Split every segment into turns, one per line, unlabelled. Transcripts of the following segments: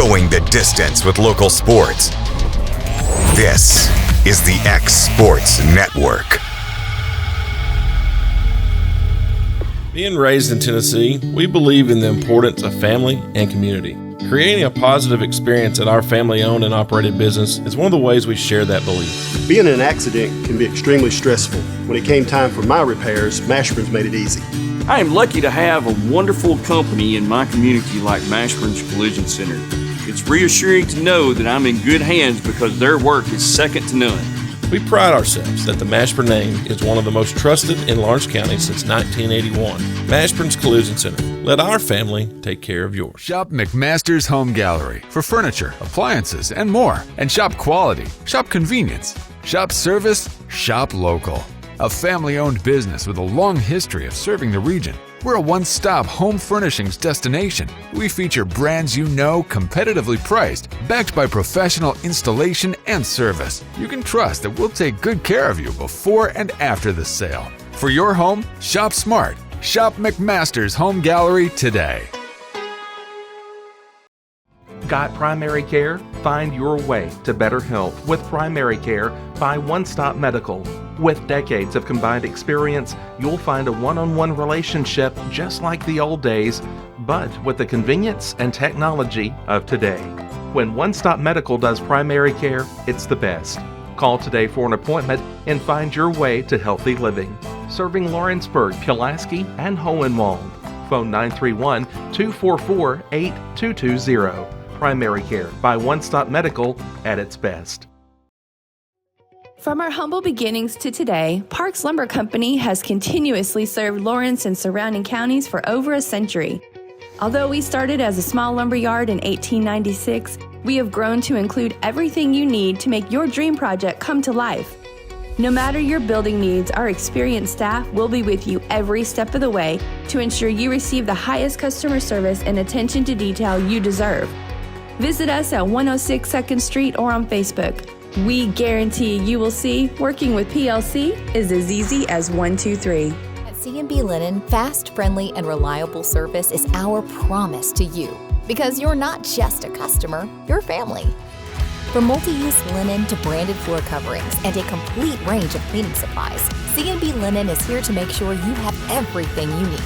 Going the distance with local sports. This is the X Sports Network.
Being raised in Tennessee, we believe in the importance of family and community. Creating a positive experience at our family-owned and operated business is one of the ways we share that belief.
Being in an accident can be extremely stressful. When it came time for my repairs, Mashburn's made it easy.
I am lucky to have a wonderful company in my community like Mashburn's Collision Center. It's reassuring to know that I'm in good hands because their work is second to none.
We pride ourselves that the Mashburn name is one of the most trusted in Lawrence County since 1981. Mashburn's Collision Center. Let our family take care of yours.
Shop McMaster's Home Gallery for furniture, appliances, and more. And shop quality, shop convenience, shop service, shop local. A family-owned business with a long history of serving the region. We're a one-stop home furnishings destination. We feature brands you know, competitively priced, backed by professional installation and service. You can trust that we'll take good care of you before and after the sale. For your home, shop smart. Shop McMaster's Home Gallery today.
Got primary care? Find your way to better health with primary care by One Stop Medical. With decades of combined experience, you'll find a one-on-one relationship just like the old days, but with the convenience and technology of today. When One Stop Medical does primary care, it's the best. Call today for an appointment and find your way to healthy living. Serving Lawrenceburg, Pulaski, and Hohenwald. Phone 931-244-8220. Primary care by One Stop Medical at its best.
From our humble beginnings to today, Parks Lumber Company has continuously served Lawrence and surrounding counties for over a century. Although we started as a small lumber yard in 1896, we have grown to include everything you need to make your dream project come to life. No matter your building needs, our experienced staff will be with you every step of the way to ensure you receive the highest customer service and attention to detail you deserve. Visit us at 106 2nd Street or on Facebook. We guarantee you will see working with PLC is as easy as 1, 2, 3.
At C&B Linen, fast, friendly, and reliable service is our promise to you. Because you're not just a customer, you're family. From multi-use linen to branded floor coverings and a complete range of cleaning supplies, C&B Linen is here to make sure you have everything you need.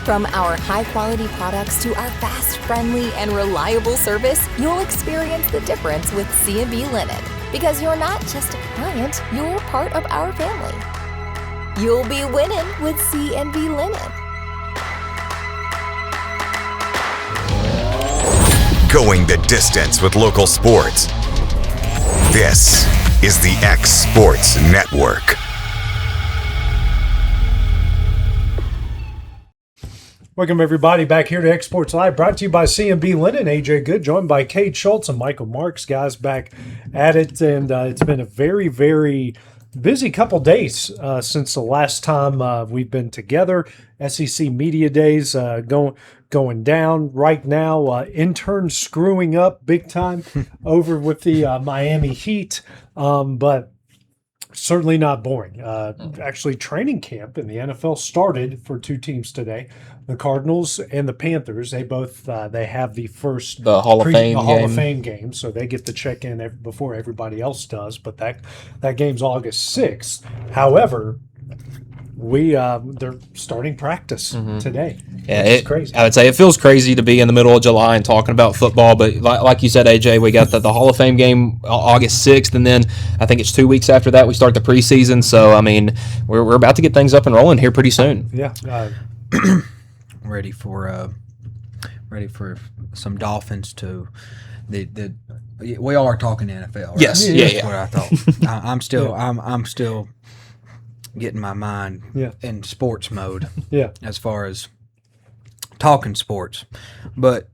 From our high-quality products to our fast, friendly, and reliable service, you'll experience the difference with C&B Linen. Because you're not just a client, you're part of our family. You'll be winning with C&B Linen.
Going the distance with local sports. This is the X Sports Network.
Welcome, everybody, back here to X Sports Live, brought to you by C&B Linen. AJ Good, joined by Cade Schultz and Michael Marks, guys, back at it. And it's been a very, very busy couple days since the last time we've been together. SEC Media Days going down right now. Interns screwing up big time over with the Miami Heat. But certainly not boring. Actually, training camp in the NFL started for two teams today. The Cardinals and the Panthers, they both they have the
Hall of
Fame game, so they get to check in before everybody else does. But that game's August 6th. However, they're starting practice today.
Yeah,
it's crazy.
I would say it feels crazy to be in the middle of July and talking about football, but like you said, AJ, we got the Hall of Fame game August 6th, and then I think it's 2 weeks after that we start the preseason. So I mean, we're about to get things up and rolling here pretty soon.
Yeah.
Ready for some Dolphins to the we are talking NFL, right?
Yes,
That's what I thought. I'm still getting my mind in sports mode.
Yeah.
As far as talking sports, but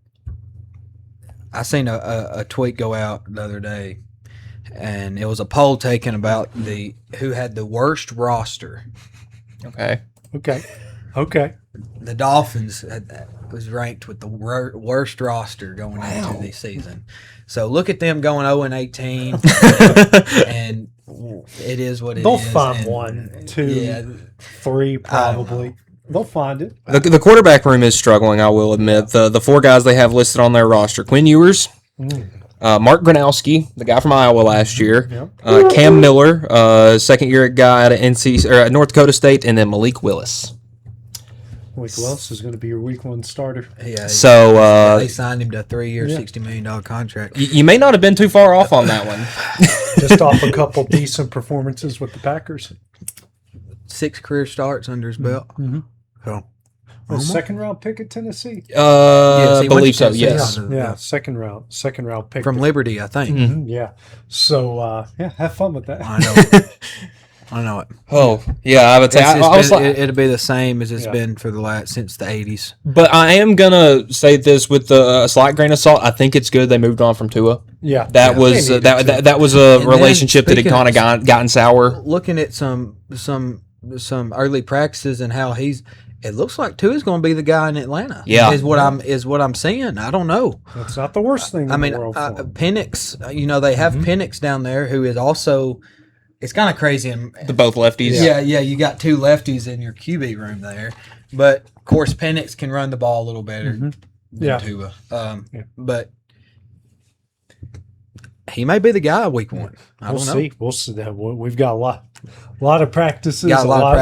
I seen a tweet go out the other day, and it was a poll taken about who had the worst roster.
Okay.
The Dolphins was ranked with the worst roster going into the season. So look at them going 0-18, and it is what it is.
They'll find 1, 2, 3 probably. They'll find it.
The quarterback room is struggling, I will admit. The four guys they have listed on their roster: Quinn Ewers, Mark Gronowski, the guy from Iowa last year.
Yep.
Cam Miller, second-year guy at North Dakota State, and then Malik Willis.
Malik Willis is going to be your week 1 starter.
Yeah.
So
they signed him to a 3-year, $60 million contract.
You may not have been too far off on that one.
Just off a couple decent performances with the Packers.
6 career starts under his belt.
Mm-hmm.
So,
a second-round pick at Tennessee.
I believe so. Yes.
Yeah, second round pick
from Liberty, I think.
Mm-hmm. Yeah. So have fun with that.
I know. I know it.
Oh, yeah, I would say
it'll be the same as it's been for since the 80s.
But I am gonna say this with a slight grain of salt. I think it's good they moved on from Tua.
Yeah,
that was a relationship that had kind of gotten sour.
Looking at some early practices and how it looks like Tua's going to be the guy in Atlanta.
Yeah,
is what I'm seeing. I don't know.
That's not the worst thing. In the world
Penix. They have Penix down there who is also. It's kind of crazy.
The both lefties.
Yeah. You got 2 lefties in your QB room there, but of course Penix can run the ball a little better than Tua. But he may be the guy week 1. I don't know.
We'll see. We've got a lot of practices,
a lot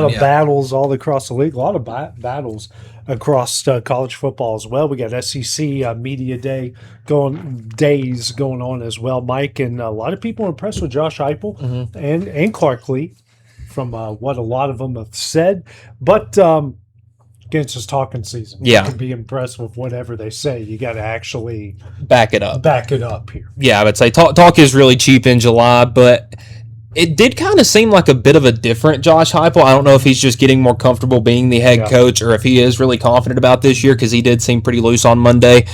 of battles all across the league, a lot of battles across college football as well. We got SEC media days going on as well, Mike, and a lot of people are impressed with Josh Heupel and Clark Lee from what a lot of them have said. But again, it's just talking season.
Yeah,
you can be impressed with whatever they say. You got to actually
back it up
here.
Yeah, I would say talk is really cheap in July, but it did kind of seem like a bit of a different Josh Heupel. I don't know if he's just getting more comfortable being the head coach or if he is really confident about this year, because he did seem pretty loose on Monday,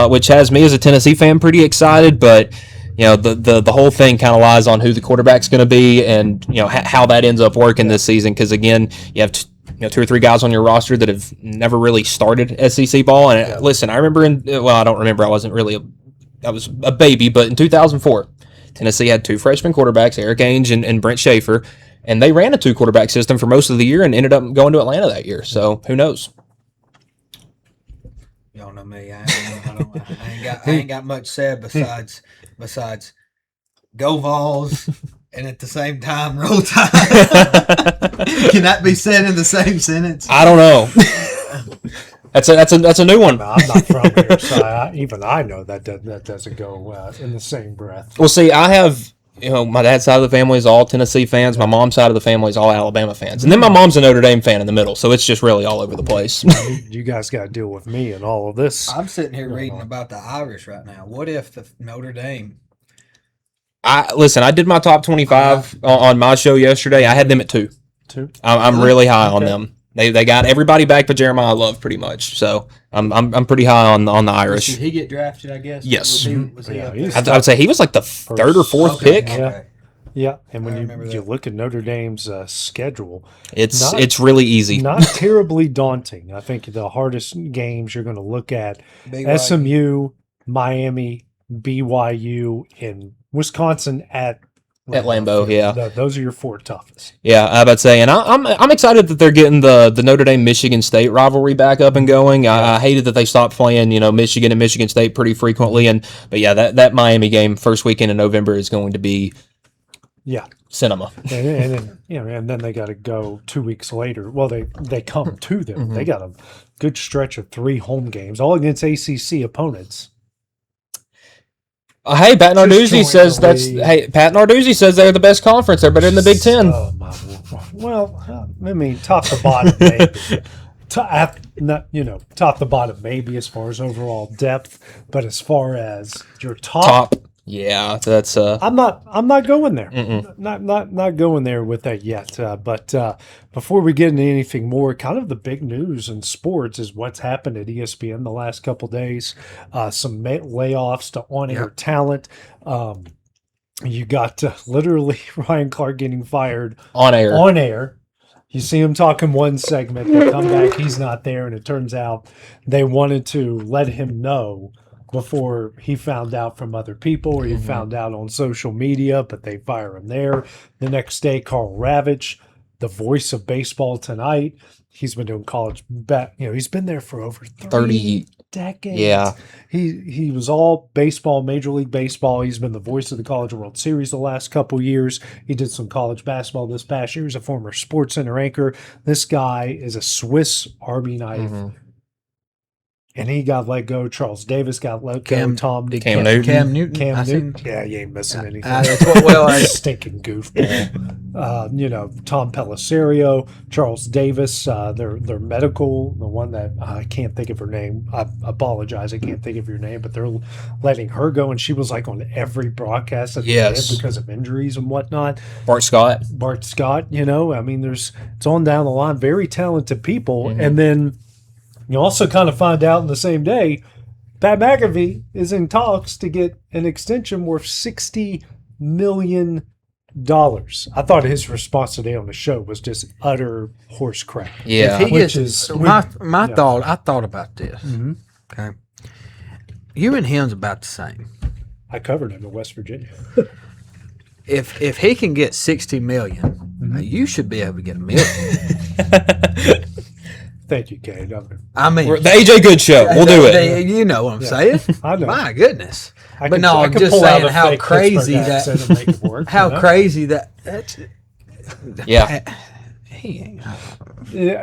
which has me as a Tennessee fan pretty excited. But the whole thing kind of lies on who the quarterback's going to be and how that ends up working this season. Because again, you have 2 or 3 guys on your roster that have never really started SEC ball. And listen, I remember I don't remember. I was a baby, but in 2004. Tennessee had 2 freshman quarterbacks, Eric Ainge and Brent Schaefer, and they ran a 2-quarterback system for most of the year and ended up going to Atlanta that year. So who knows?
Y'all know me. I ain't got much said besides go Vols and at the same time roll Tide. Can that be said in the same sentence?
I don't know. That's a new one.
I'm not from here, so I know that doesn't go in the same breath.
Well, see, I have my dad's side of the family is all Tennessee fans. My mom's side of the family is all Alabama fans, and then my mom's a Notre Dame fan in the middle. So it's just really all over the place.
You guys got to deal with me and all of this.
I'm sitting here reading about the Irish right now. What if the Notre Dame?
I did my top 25 on my show yesterday. I had them at 2. I'm really high on them. They got everybody back but Jeremiah Love pretty much. So I'm pretty high on the Irish.
Did he get drafted, I guess?
Yes.
Was he
I would say he was like the 3rd or 4th pick.
Okay. Yeah, and when you look at Notre Dame's schedule,
it's really easy.
Not terribly daunting. I think the hardest games you're going to look at SMU, Miami, BYU, and Wisconsin at
Lambeau, yeah.
Those are your 4 toughest.
Yeah, I would say, and I'm excited that they're getting the Notre Dame Michigan State rivalry back up and going. I hated that they stopped playing Michigan and Michigan State pretty frequently, but that Miami game first weekend in November is going to be cinema.
And then they got to go 2 weeks later. Well, they come to them. They got a good stretch of 3 home games, all against ACC opponents.
Hey, Pat Narduzzi says Pat Narduzzi says they're the best conference. They're better than the Big Ten.
Well, I mean, top to bottom, maybe. Top to bottom, maybe as far as overall depth, but as far as your top.
Yeah, that's.
I'm not going there. Not going there with that yet. But before we get into anything more, kind of the big news in sports is what's happened at ESPN the last couple of days. Some layoffs to on-air talent. You got literally Ryan Clark getting fired
on air.
On air. You see him talking one segment, they come back, he's not there, and it turns out they wanted to let him know before he found out from other people or he found out on social media, but they fire him there. The next day, Carl Ravitch, the voice of baseball tonight, he's been doing college he's been there for over
30
decades.
Yeah.
He was all baseball, Major League Baseball. He's been the voice of the College World Series the last couple years. He did some college basketball this past year. He's a former Sports Center anchor. This guy is a Swiss Army knife. And he got let go. Charles Davis got let go.
Cam Newton.
Cam Newton. Yeah, you ain't missing anything. Stinking goofball. Tom Pellisario, Charles Davis, their medical, the one that I can't think of her name. I apologize, I can't think of your name, but they're letting her go, and she was like on every broadcast that they did because of injuries and whatnot.
Bart Scott.
I mean, it's on down the line. Very talented people, and then. You also kind of find out in the same day, Pat McAfee is in talks to get an extension worth $60 million. I thought his response today on the show was just utter horse crap.
Yeah. My thought, I thought about this. Okay. You and him's about the same.
I covered him in West Virginia.
If he can get $60 million, you should be able to get $1 million.
Thank you, Kay.
I mean,
the AJ Good Show. We'll do it.
You know what I'm saying?
I know.
My goodness.
I'm
just saying how crazy crazy that.
Yeah.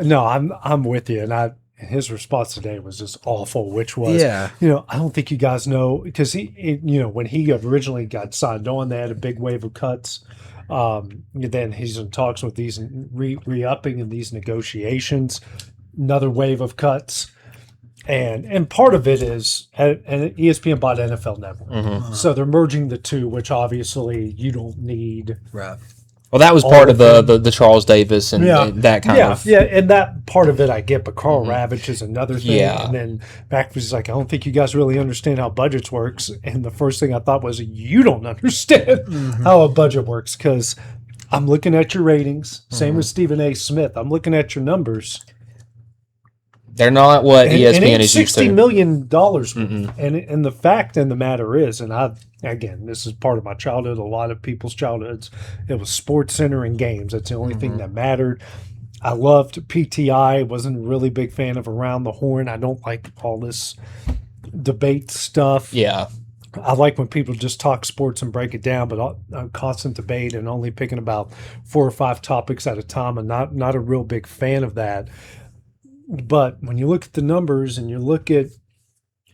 No, I'm with you, and his response today was just awful. Which was, I don't think you guys know because when he originally got signed on, they had a big wave of cuts. Then he's in talks with these re-upping in these negotiations. Another wave of cuts, and part of it is, and ESPN bought NFL Network, so they're merging the two, which obviously you don't need.
Right.
Well, that was part of the Charles Davis and that kind of.
Yeah, and that part of it I get, but Carl Ravitch is another thing. Yeah. And then McAfee's like, I don't think you guys really understand how budgets works. And the first thing I thought was, you don't understand how a budget works because I'm looking at your ratings. Same with Stephen A. Smith. I'm looking at your numbers.
They're not what ESPN is used to.
$60 million. And the fact and the matter is, and again, this is part of my childhood, a lot of people's childhoods, it was Sports Center and games. That's the only thing that mattered. I loved PTI. Wasn't a really big fan of Around the Horn. I don't like all this debate stuff.
Yeah.
I like when people just talk sports and break it down, but constant debate and only picking about 4 or 5 topics at a time. I'm not a real big fan of that. But when you look at the numbers and you look at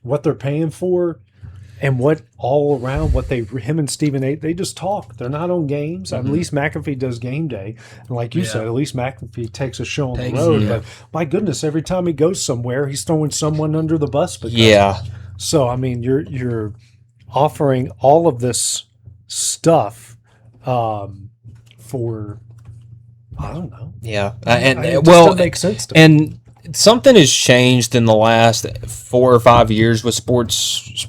what they're paying for and what all around what him and Stephen A., they just talk. They're not on games. At least McAfee does game day. And like you said, at least McAfee takes a show on the road. But my goodness, every time he goes somewhere, he's throwing someone under the bus. So, I mean, you're offering all of this stuff for, I don't know.
Yeah.
It doesn't make sense to me.
And something has changed in the last 4 or 5 years with sports,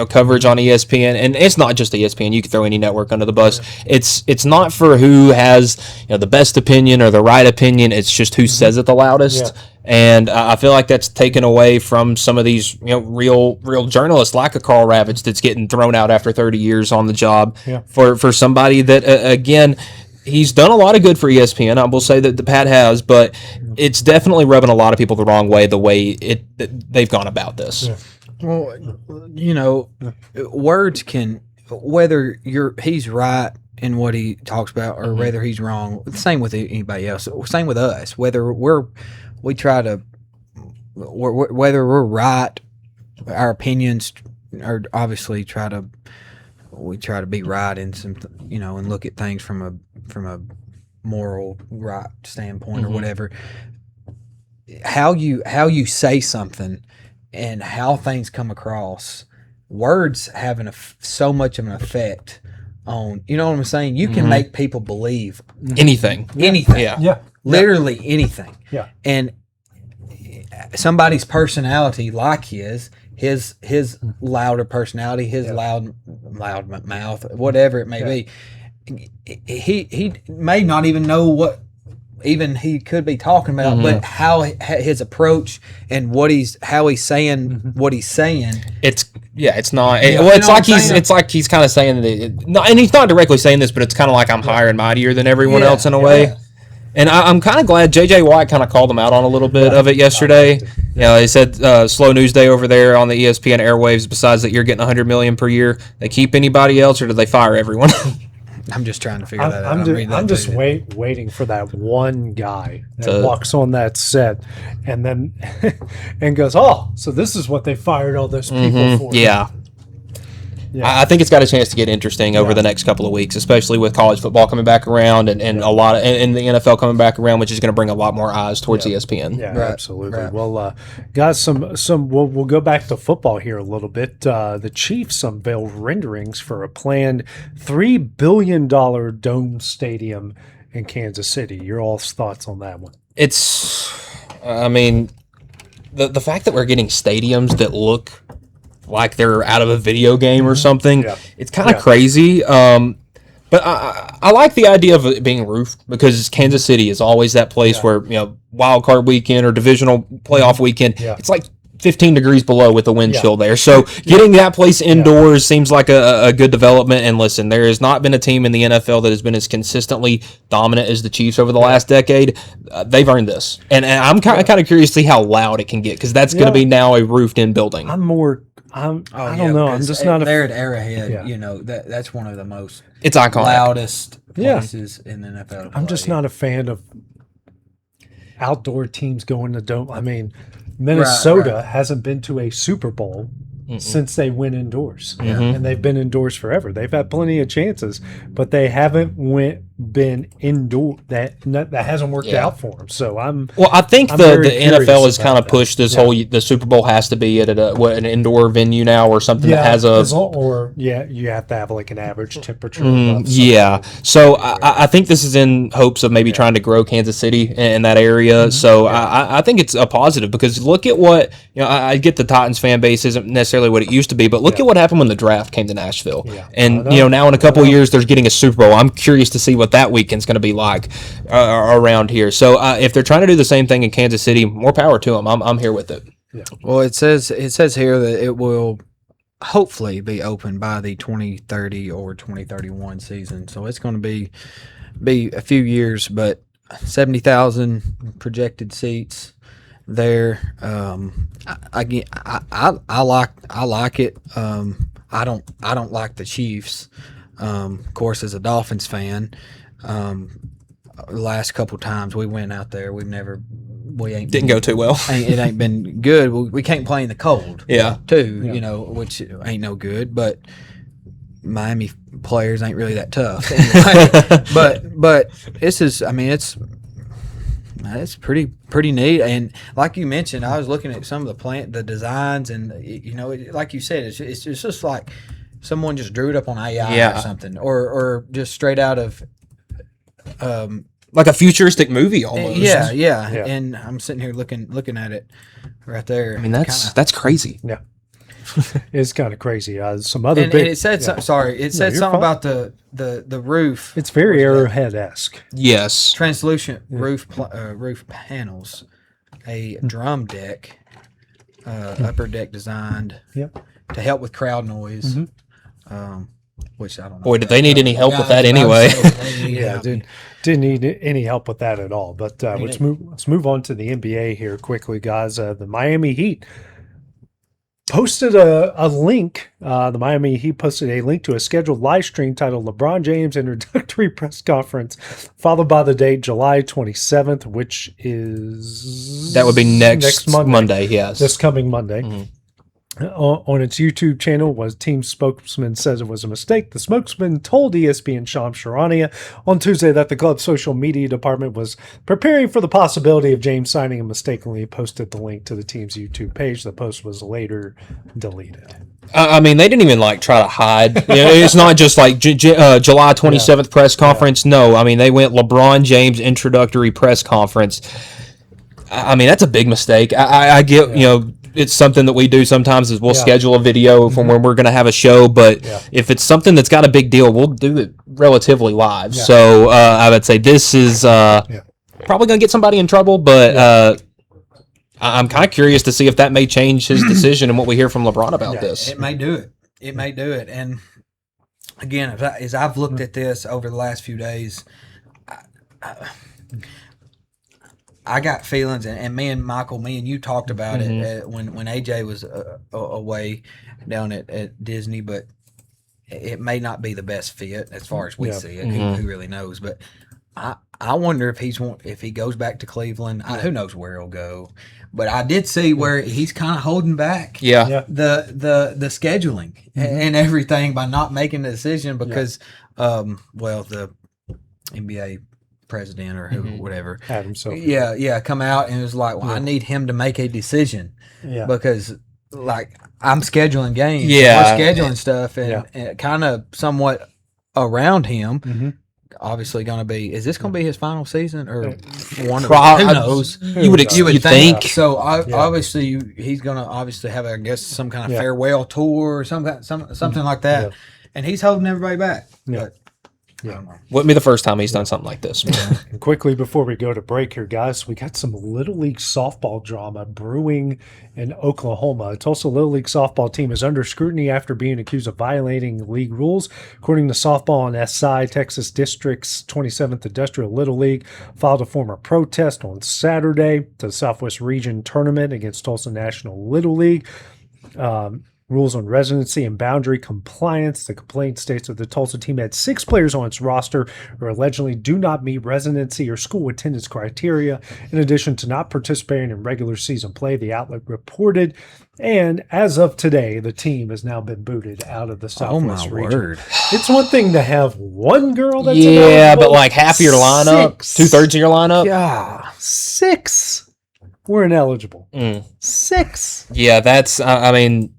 coverage on ESPN, and it's not just ESPN. You can throw any network under the bus. It's not for who has the best opinion or the right opinion. It's just who says it the loudest. Yeah. And I feel like that's taken away from some of these real journalists like a Carl Ravitch that's getting thrown out after 30 years on the job for somebody that again. He's done a lot of good for ESPN. I will say that the Pat has, but it's definitely rubbing a lot of people the wrong way. The way they've gone about this.
Yeah. Well, words can whether he's right in what he talks about or whether he's wrong. Same with anybody else. Same with us. Whether we're right, our opinions are obviously we try to be right in some, and look at things from a moral right standpoint or whatever. How you say something and how things come across, words have so much of an effect on, you know what I'm saying? You can make people believe
anything.
Anything.
Yeah.
Literally anything.
Yeah.
And somebody's personality like his louder personality, his loud mouth, whatever it may be, he may not even know what even he could be talking about, but how his approach and how he's saying what he's saying.
It's not. It's like he's kind of saying that. And he's not directly saying this, but it's kind of like I'm higher and mightier than everyone else in a way. And I'm kind of glad J.J. Watt kind of called them out on a little bit of it yesterday. He said slow news day over there on the ESPN airwaves. Besides that, you're getting $100 million per year. They keep anybody else, or do they fire everyone?
I'm just trying to figure that out.
I'm just waiting for that one guy that walks on that set and then and goes, "Oh, so this is what they fired all those people for."
Yeah. I think it's got a chance to get interesting over the next couple of weeks, especially with college football coming back around and a lot of and the NFL coming back around, which is going to bring a lot more eyes towards ESPN.
Yeah, absolutely. Right. Well, guys, we'll go back to football here a little bit. The Chiefs unveiled renderings for a planned $3 billion dome stadium in Kansas City. Your all's thoughts on that one?
The fact that we're getting stadiums that look like they're out of a video game or something. Yeah. It's kind of crazy. But I like the idea of it being roofed because Kansas City is always that place where, wild card weekend or divisional playoff weekend, it's like 15 degrees below with the wind chill there. So getting that place indoors seems like a good development. And listen, there has not been a team in the NFL that has been as consistently dominant as the Chiefs over the last decade. They've earned this. And I'm kind of curious to see how loud it can get because that's going to be now a roofed-in building.
I don't know. I'm just not.
They're at Arrowhead. That's one of the most.
It's iconic.
Loudest places in the NFL.
I'm just not a fan of outdoor teams going to dome. I mean, Minnesota hasn't been to a Super Bowl since they went indoors, and they've been indoors forever. They've had plenty of chances, but they haven't been indoor. That hasn't worked out for them. So
I think the NFL has kind of pushed this whole the Super Bowl has to be at an indoor venue now or something that has
you have to have like an average temperature.
So I think this is in hopes of maybe trying to grow Kansas City in that area. So I think it's a positive because look at what I get the Titans fan base isn't necessarily what it used to be, but look at what happened when the draft came to Nashville. And now in a couple of years there's getting a Super Bowl. I'm curious to see what that weekend's going to be like around here. So if they're trying to do the same thing in Kansas City, more power to them. I'm here with it.
Well, it says here that it will hopefully be open by the 2030 or 2031 season. So it's going to be a few years, but 70,000 projected seats there. I like it. I don't like the Chiefs. Of course, as a Dolphins fan, the last couple times we went out there, didn't
go too well.
It ain't been good. We can't play in the cold. Which ain't no good. But Miami players ain't really that tough. Anyway, but this is. I mean, it's pretty neat. And like you mentioned, I was looking at some of the designs, and like you said, it's just like someone just drew it up on AI or something, or just straight out of
like a futuristic movie almost.
Yeah. And I'm sitting here looking at it right there.
I mean, that's crazy.
Yeah. It's kind of crazy. Some other
and it said something about the roof.
It's very Arrowhead-esque.
Yes.
Translucent roof panels, a drum deck, upper deck designed to help with crowd noise. Which I don't know.
Boy, did they need any help with that anyway?
Didn't need any help with that at all. But let's move on to the NBA here quickly, guys. The Miami Heat posted a link. The Miami Heat posted a link to a scheduled live stream titled LeBron James Introductory Press Conference, followed by the date July 27th, which is...
That would be next Monday, yes.
This coming Monday. On its YouTube channel, team spokesman says it was a mistake. The spokesman told ESPN Shams Charania on Tuesday that the club's social media department was preparing for the possibility of James signing and mistakenly posted the link to the team's YouTube page. The post was later deleted.
I mean, they didn't even try to hide. It's not just like July 27th press conference. No, I mean, they went LeBron James introductory press conference. I mean, that's a big mistake. I get, it's something that we do sometimes is we'll schedule a video from when we're going to have a show, but if it's something that's got a big deal, we'll do it relatively live. So I would say this is probably going to get somebody in trouble, but I'm kind of curious to see if that may change his decision and what we hear from LeBron about this.
It may do it. It may do it. And again, as I've looked at this over the last few days, I got feelings, and me and Michael, me and you talked about it when AJ was away down at Disney, but it may not be the best fit as far as we see it. Who really knows? But I wonder if he goes back to Cleveland. Who knows where he'll go? But I did see where he's kind of holding back the scheduling and everything by not making the decision because the NBA president or whatever
Adam Silver.
come out and was like, well, I need him to make a decision because like I'm scheduling games, we're scheduling stuff, and kind of somewhat around him. Obviously, going to be. Is this going to be his final season or one? Who knows?
You would think.
So obviously, he's going to obviously have, I guess, some kind of farewell tour or something like that, and he's holding everybody back. But,
wouldn't be the first time he's done something like this.
And quickly before we go to break here, guys, we got some Little League softball drama brewing in Oklahoma. A Tulsa Little League softball team is under scrutiny after being accused of violating league rules. According to Softball and SI, Texas District's 27th Industrial Little League filed a formal protest on Saturday to the Southwest Region Tournament against Tulsa National Little League. Rules on residency and boundary compliance. The complaint states that the Tulsa team had 6 players on its roster who allegedly do not meet residency or school attendance criteria, in addition to not participating in regular season play, the outlet reported. And as of today, the team has now been booted out of the Southwest region.
Word.
It's one thing to have one girl that's
but like half of your lineup, 2/3 of your lineup.
Yeah, 6 were ineligible. 6.
Yeah, that's. I mean.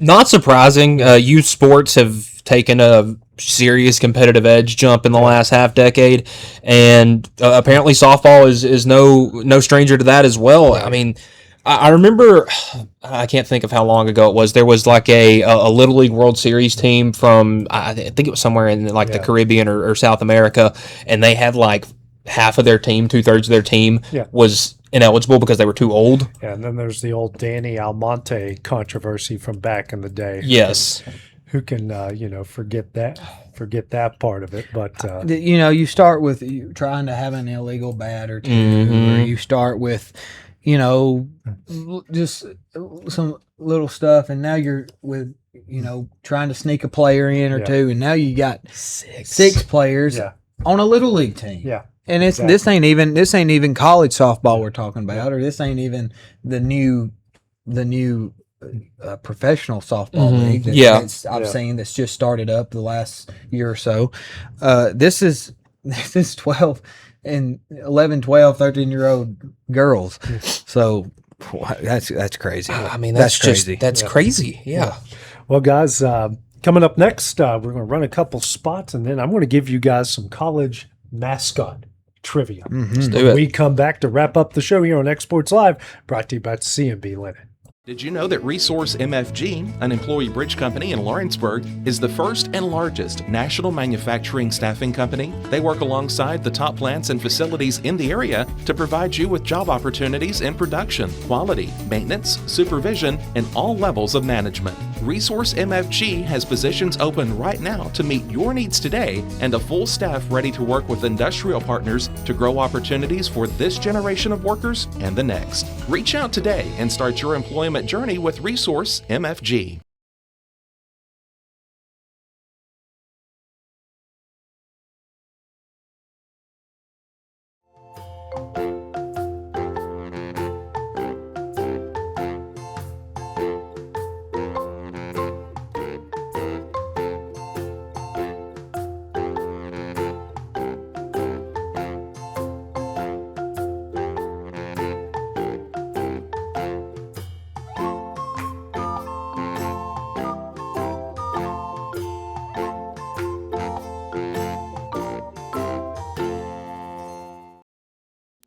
Not surprising. Youth sports have taken a serious competitive edge jump in the last half decade, and apparently softball is no stranger to that as well. I mean, I remember, I can't think of how long ago it was. There was like a Little League World Series team from, I think it was somewhere in like the Caribbean or South America, and they had like half of their team, 2/3 of their team was ineligible because they were too old.
Yeah, and then there's the old Danny Almonte controversy from back in the day.
Yes.
Who can, forget that part of it. But,
you start with trying to have an illegal bat or two, or you start with, just some little stuff, and now you're with, trying to sneak a player in or two, and now you got 6 players on a Little League team.
Yeah.
And this ain't even college softball we're talking about, or this ain't even the new professional softball league that I've seen that's just started up the last year or so. This is 12 and 11, 12, 13-year-old girls. So that's crazy.
I mean, that's crazy. That's crazy. Yeah.
Well, guys, coming up next, we're going to run a couple spots, and then I'm going to give you guys some college mascot trivia.
Let's do it.
When we come back to wrap up the show here on Exports Live, brought to you by C&B Linen.
Did you know that Resource MFG, an employee bridge company in Lawrenceburg, is the first and largest national manufacturing staffing company? They work alongside the top plants and facilities in the area to provide you with job opportunities in production, quality, maintenance, supervision, and all levels of management. Resource MFG has positions open right now to meet your needs today and a full staff ready to work with industrial partners to grow opportunities for this generation of workers and the next. Reach out today and start your employment journey with Resource MFG.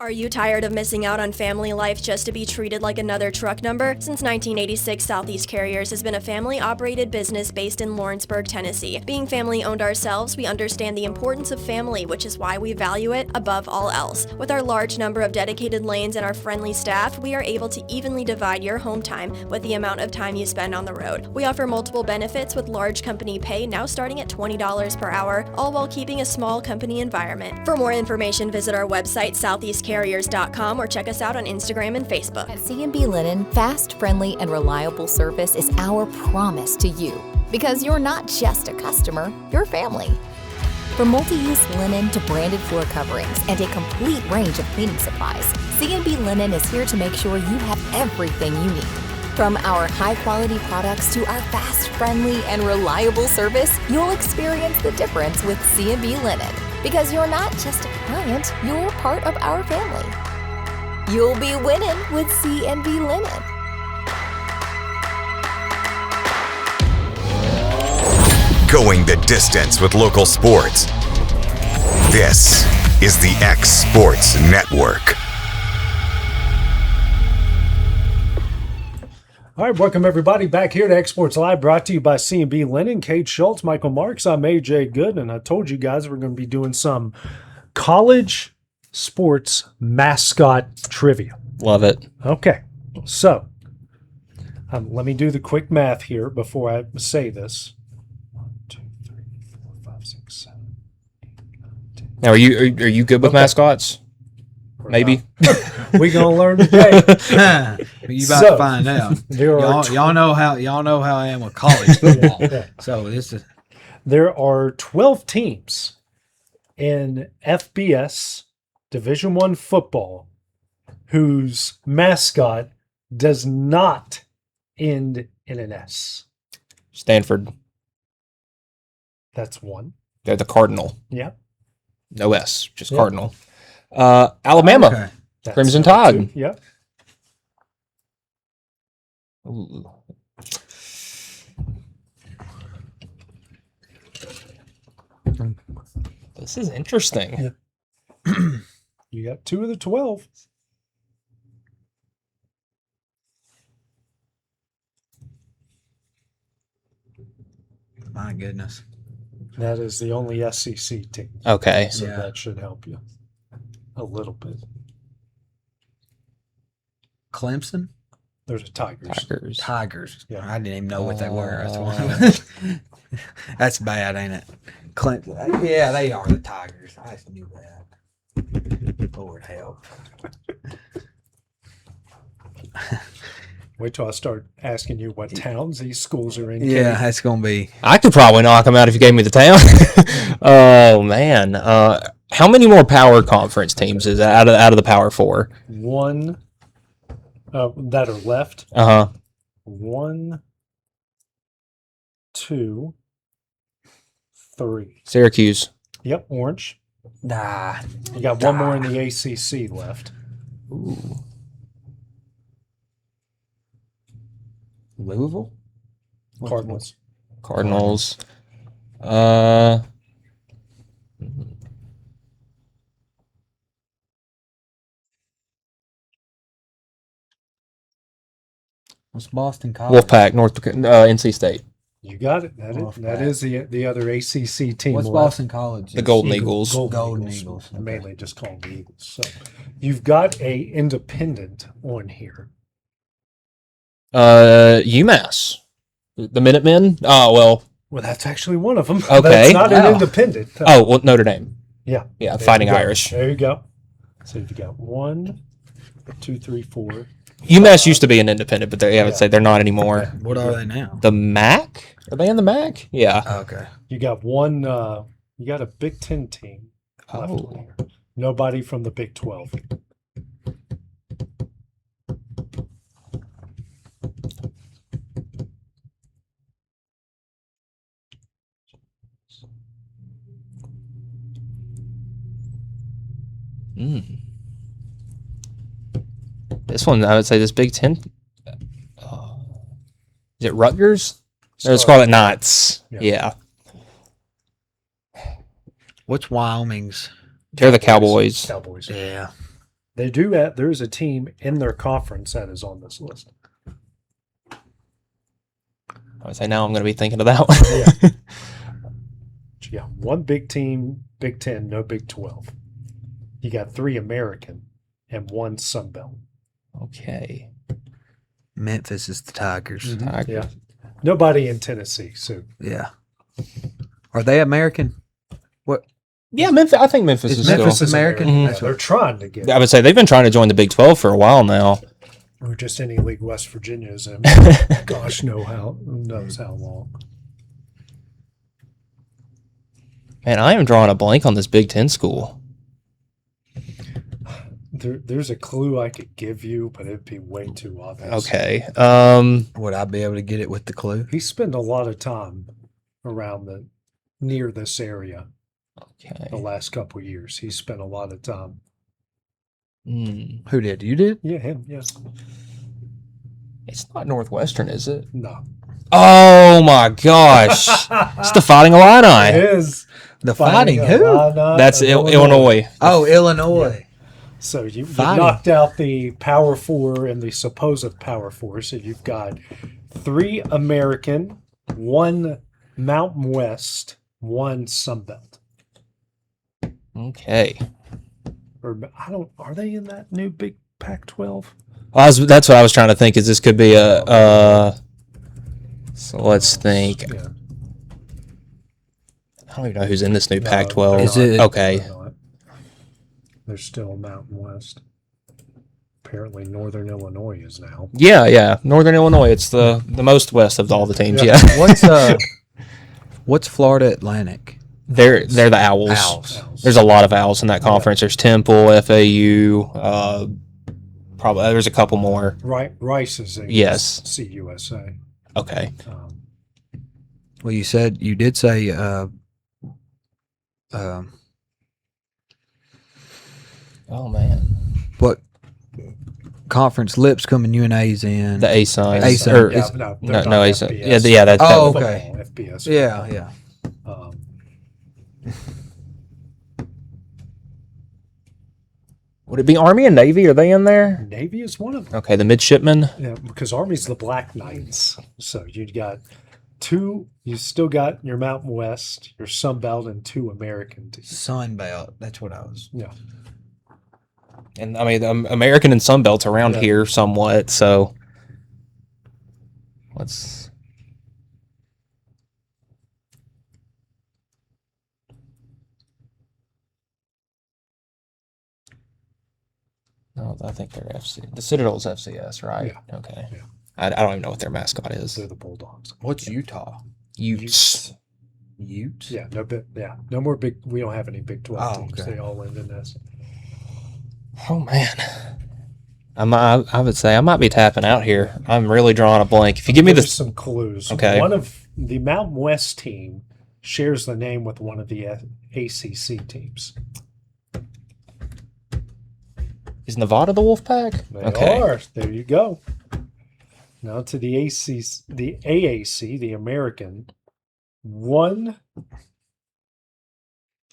Are you tired of missing out on family life just to be treated like another truck number? Since 1986, Southeast Carriers has been a family-operated business based in Lawrenceburg, Tennessee. Being family-owned ourselves, we understand the importance of family, which is why we value it above all else. With our large number of dedicated lanes and our friendly staff, we are able to evenly divide your home time with the amount of time you spend on the road. We offer multiple benefits with large company pay now starting at $20 per hour, all while keeping a small company environment. For more information, visit our website, southeastcarriers.com or check us out on Instagram and Facebook.
At C&B Linen, fast, friendly, and reliable service is our promise to you. Because you're not just a customer, you're family. From multi-use linen to branded floor coverings and a complete range of cleaning supplies, C&B Linen is here to make sure you have everything you need. From our high-quality products to our fast, friendly, and reliable service, you'll experience the difference with C&B Linen. Because you're not just a client, you're part of our family. You'll be winning with C&B Linen.
Going the distance with local sports. This is the X Sports Network.
All right, welcome everybody back here to Exports Live, brought to you by C&B Linen. Kate Schultz, Michael Marks, I'm AJ Good, and I told you guys we're going to be doing some college sports mascot trivia.
Love it.
Okay, so let me do the quick math here before I say this. 1, 2, 3, 4, 5, 6, 7, 8, 9, 10.
Now, are you good with mascots? Maybe.
We gonna learn today.
You about to find out. Y'all know how I am with college football. So
there are 12 teams in FBS Division I football whose mascot does not end in an S.
Stanford.
That's one.
They're the Cardinal.
Yeah.
No S, just Cardinal. Alabama.
Okay.
Crimson Tide.
Yep.
Ooh. This is interesting.
Yeah. You got 2 of the 12.
My goodness.
That is the only SEC team.
Okay.
So that should help you a little bit.
Clemson?
There's a Tigers.
Tigers.
Yeah.
I didn't even know what they were. That's one. That's bad, ain't it? Clemson. Yeah, they are the Tigers. I just knew that. Lord help.
Wait till I start asking you what towns these schools are in.
Yeah, that's going to be.
I could probably knock them out if you gave me the town. Oh, man. How many more power conference teams is that out of the Power 4?
1 that are left. 1, 2, 3.
Syracuse.
Yep, Orange.
Nah.
You got one more in the ACC left.
Ooh. Louisville?
Cardinals.
Cardinals.
What's Boston College?
Wolfpack, NC State.
You got it. That is the other ACC team.
What's
left.
Boston College?
The Golden Eagles.
Golden Eagles. Okay. Mainly just called the Eagles. So you've got a independent on here.
UMass. The Minutemen? Oh, well.
Well, that's actually one of them.
Okay.
That's not an independent.
Oh, well, Notre Dame.
Yeah.
Yeah, Fighting Irish.
There you go. So you've got 1, 2, 3, 4.
UMass used to be an independent, but I would say they're not anymore.
What are they now?
The MAC? Are they in the MAC? Yeah.
Okay.
You got one. You got a Big Ten team left on here. Nobody from the Big 12.
This one, I would say, this Big Ten. Is it Rutgers? No, Scarlet Knights. Yeah.
What's Wyoming's?
They're the Cowboys.
Cowboys.
Yeah.
They do that. There's a team in their conference that is on this list.
I would say now I'm going to be thinking of that one.
Yeah. Yeah. One big team, Big Ten, no Big 12. You got 3 American and 1 Sun Belt.
Okay.
Memphis is the Tigers.
Tigers.
Yeah. Nobody in Tennessee, so
Yeah. Are they American? What?
Yeah, Memphis. I think Memphis is
Memphis
still.
American?
Yeah, they're trying to get.
I would say they've been trying to join the Big 12 for a while now.
Or just any league West Virginia is in. Gosh, who knows how long.
Man, I am drawing a blank on this Big 10 school.
There's a clue I could give you, but it'd be way too obvious.
Okay.
Would I be able to get it with the clue?
He spent a lot of time around near this area.
Okay.
The last couple of years, he spent a lot of time.
Who did? You did?
Yeah, him. Yes.
It's not Northwestern, is it?
No.
Oh my gosh! It's the Fighting Illini.
It is
The Fighting who?
That's Illinois.
Oh, Illinois.
Yeah. So you
Fighting.
knocked out the Power Four and the supposed Power Four. So you've got 3 American, 1 Mountain West, 1 Sunbelt.
Okay.
Or are they in that new big Pac-12?
That's what I was trying to think. Is this could be a? So let's think.
Yeah.
I don't even know who's in this new Pac-12.
Is it-
Okay?
There's still Mountain West. Apparently, Northern Illinois is now.
Yeah. Northern Illinois. It's the most west of all the teams. Yeah.
What's Florida Atlantic?
They're the Owls.
Owls.
There's a lot of Owls in that conference. There's Temple, FAU. Probably there's a couple more.
Rice is in
Yes.
CUSA.
Okay.
Well, you did say
Oh man.
what conference Lipscomb and UNA's in?
The A-Suns.
A-Suns.
Or
Yeah,
is-
no,
no,
they're
no
not
A-Suns.
FBS.
Yeah, that's
Oh,
Football,
okay.
FBS.
Yeah.
Would it be Army and Navy? Are they in there?
Navy is one of them.
Okay, the midshipmen.
Yeah, because Army's the Black Knights. So you got 2. You still got your Mountain West, your Sunbelt, and 2 American teams.
Sunbelt. That's what I was.
Yeah.
And I mean, the American and Sunbelt's around
Yeah.
here somewhat. So let's. No, I think they're FC. The Citadel's FCS, right?
Yeah.
Okay.
Yeah.
I don't even know what their mascot is.
They're the Bulldogs.
What's Utah?
Utes.
Utes?
Yeah, no more big. We don't have any Big 12
Oh,
teams.
okay.
They all end in this.
Oh man. I would say I might be tapping out here. I'm really drawing a blank. If you give me
There's
this,
some clues.
Okay.
One of the Mountain West team shares the name with one of the ACC teams.
is Nevada the Wolfpack?
They are. There you go. Now to the AAC, the American. One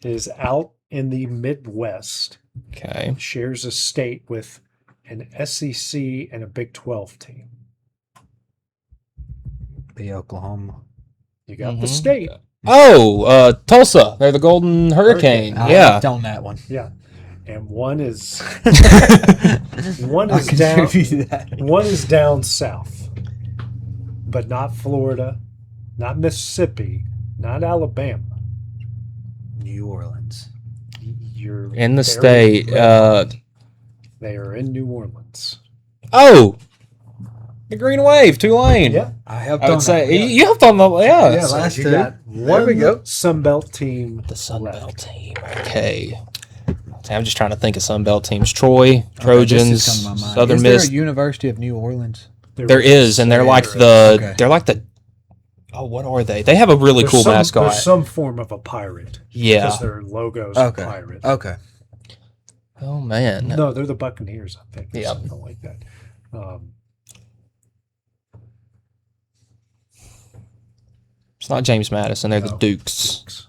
is out in the Midwest.
Okay.
Shares a state with an SEC and a Big 12 team.
The Oklahoma.
You got the state.
Oh, Tulsa. They're the Golden Hurricane.
I
Yeah.
hopped on that one.
Yeah. And one is one
I
is
can
down
give you that.
one is down south. But not Florida, not Mississippi, not Alabama.
New Orleans.
You're
In the
very
state.
right. They are in New Orleans.
Oh, the Green Wave, Tulane.
Yeah.
I helped
I
on
would say
that.
you helped on the
Yeah,
So
last
you
two.
got one
we go.
Sunbelt team.
The Sun
left.
Belt team. Okay. I'm just trying to think of Sun Belt teams. Troy,
Okay,
Trojans,
this is coming to my mind.
Southern
Is
Miss.
there a University of New Orleans?
There is, and they're like
Okay.
they're like the. Oh, what are they? They have a really
There's
cool
some,
mascot.
There's some form of a pirate.
Yeah.
Because their logo's
Okay.
a pirate.
Okay.
Oh man.
No, they're the Buccaneers, I think. Or
Yeah.
something like that.
It's not James Madison. They're the
No.
Dukes.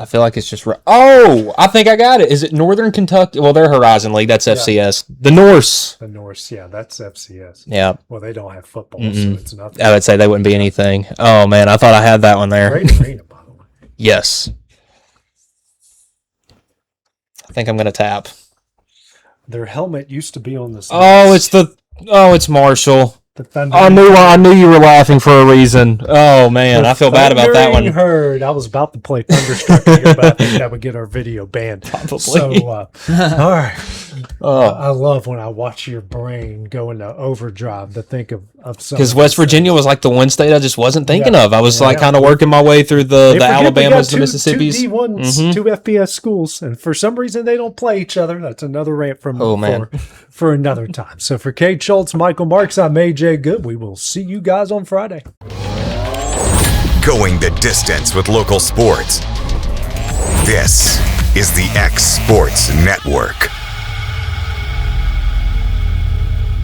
I feel like it's just. Oh, I think I got it. Is it Northern Kentucky? Well, they're Horizon League. That's FCS. The Norse.
The Norse, yeah, that's FCS.
Yeah.
Well, they don't have football,
Mm-mm.
so it's nothing.
I would say they wouldn't be anything. Oh man, I thought I had that one there.
Great arena, by the way.
Yes. I think I'm gonna tap.
Their helmet used to be on this.
Oh, it's Marshall.
The thunder.
I knew you were laughing for a reason. Oh man, I feel bad about that one.
Heard. I was about to play Thunderstruck here, but I think that would get our video banned.
Probably.
So, all right. I love when I watch your brain go into overdrive to think of something.
Because West Virginia was like the one state I just wasn't thinking of. I was kind of working my way through the Alabamas, the Mississippis.
Two D1s, two FBS schools, and for some reason they don't play each other. That's another rant from for another time. So for Kate Schultz, Michael Marks, I'm AJ Good. We will see you guys on Friday.
Going the distance with local sports. This is the X Sports Network.